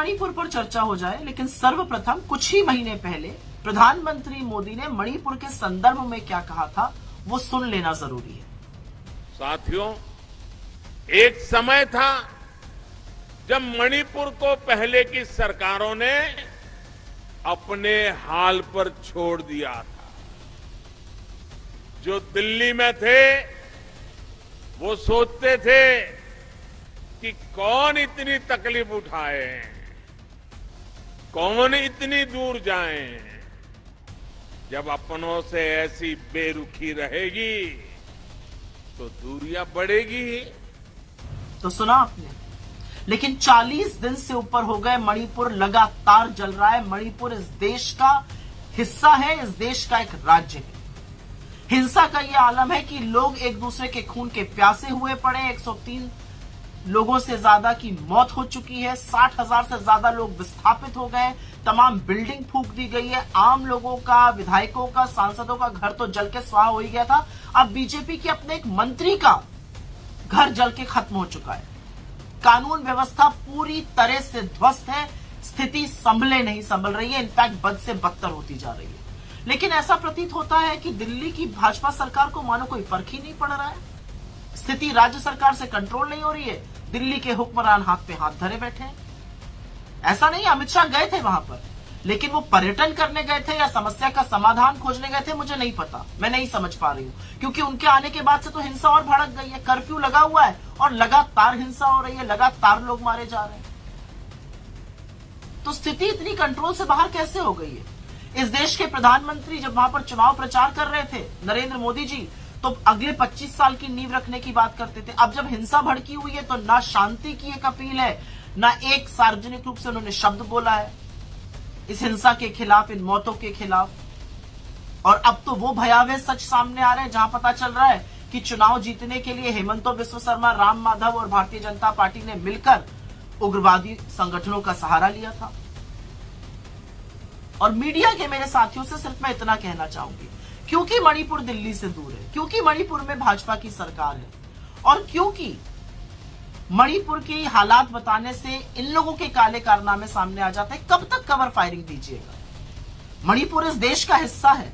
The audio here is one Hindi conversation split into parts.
मणिपुर पर चर्चा हो जाए, लेकिन सर्वप्रथम कुछ ही महीने पहले प्रधानमंत्री मोदी ने मणिपुर के संदर्भ में क्या कहा था वो सुन लेना जरूरी है। साथियों, एक समय था जब मणिपुर को पहले की सरकारों ने अपने हाल पर छोड़ दिया था। जो दिल्ली में थे वो सोचते थे कि कौन इतनी तकलीफ उठाए, कौन इतनी दूर जाए। जब अपनों से ऐसी बेरुखी रहेगी तो दूरियां बढ़ेगी। तो सुना आपने, लेकिन 40 दिन से ऊपर हो गए, मणिपुर लगातार जल रहा है। मणिपुर इस देश का हिस्सा है, इस देश का एक राज्य है। हिंसा का यह आलम है कि लोग एक दूसरे के खून के प्यासे हुए पड़े। 103 लोगों से ज्यादा की मौत हो चुकी है। 60,000 से ज्यादा लोग विस्थापित हो गए। तमाम बिल्डिंग फूंक दी गई है। आम लोगों का, विधायकों का, सांसदों का घर तो जल के स्वाहा हो ही गया था। अब बीजेपी के अपने एक मंत्री का घर जल के खत्म हो चुका है। कानून व्यवस्था पूरी तरह से ध्वस्त है। स्थिति नहीं संभल रही है, इनफैक्ट बद से बदतर होती जा रही है। लेकिन ऐसा प्रतीत होता है कि दिल्ली की भाजपा सरकार को मानो कोई फर्क ही नहीं पड़ रहा है। स्थिति राज्य सरकार से कंट्रोल नहीं हो रही है। दिल्ली के हुक्मरान हाथ पे हाथ धरे बैठे हैं। ऐसा नहीं, अमित शाह गए थे वहां पर, लेकिन वो पर्यटन करने गए थे या समस्या का समाधान खोजने गए थे, मुझे नहीं पता। मैं नहीं समझ पा रही हूं, क्योंकि उनके आने के बाद से तो हिंसा और भड़क गई है। कर्फ्यू लगा हुआ है और लगातार हिंसा हो रही है, लगातार लोग मारे जा रहे हैं। तो स्थिति इतनी कंट्रोल से बाहर कैसे हो गई है? इस देश के प्रधानमंत्री जब वहां पर चुनाव प्रचार कर रहे थे, नरेंद्र मोदी जी, तो अगले 25 साल की नींव रखने की बात करते थे। अब जब हिंसा भड़की हुई है तो ना शांति की एक अपील है, ना एक सार्वजनिक रूप से उन्होंने शब्द बोला है इस हिंसा के खिलाफ, इन मौतों के खिलाफ। और अब तो वो भयावह सच सामने आ रहे हैं जहां पता चल रहा है कि चुनाव जीतने के लिए हेमंतो बिस्व शर्मा, राम माधव और भारतीय जनता पार्टी ने मिलकर उग्रवादी संगठनों का सहारा लिया था। और मीडिया के मेरे साथियों से सिर्फ मैं इतना कहना चाहूंगी, क्योंकि मणिपुर दिल्ली से दूर है, क्योंकि मणिपुर में भाजपा की सरकार है, और क्योंकि मणिपुर की हालात बताने से इन लोगों के काले कारनामे सामने आ जाते हैं, कब तक कवर फायरिंग दीजिएगा? मणिपुर इस देश का हिस्सा है,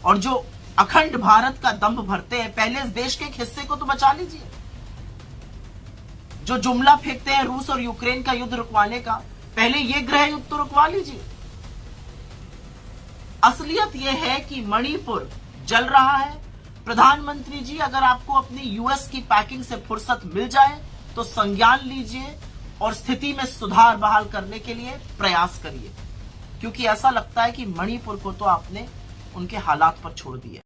और जो अखंड भारत का दंभ भरते हैं, पहले इस देश के एक हिस्से को तो बचा लीजिए। जो जुमला फेंकते हैं रूस और यूक्रेन का युद्ध रुकवाने का, पहले ये गृह युद्ध तो रुकवा लीजिए। असलियत यह है कि मणिपुर जल रहा है। प्रधानमंत्री जी, अगर आपको अपनी यूएस की पैकिंग से फुर्सत मिल जाए तो संज्ञान लीजिए और स्थिति में सुधार बहाल करने के लिए प्रयास करिए, क्योंकि ऐसा लगता है कि मणिपुर को तो आपने उनके हालात पर छोड़ दिया।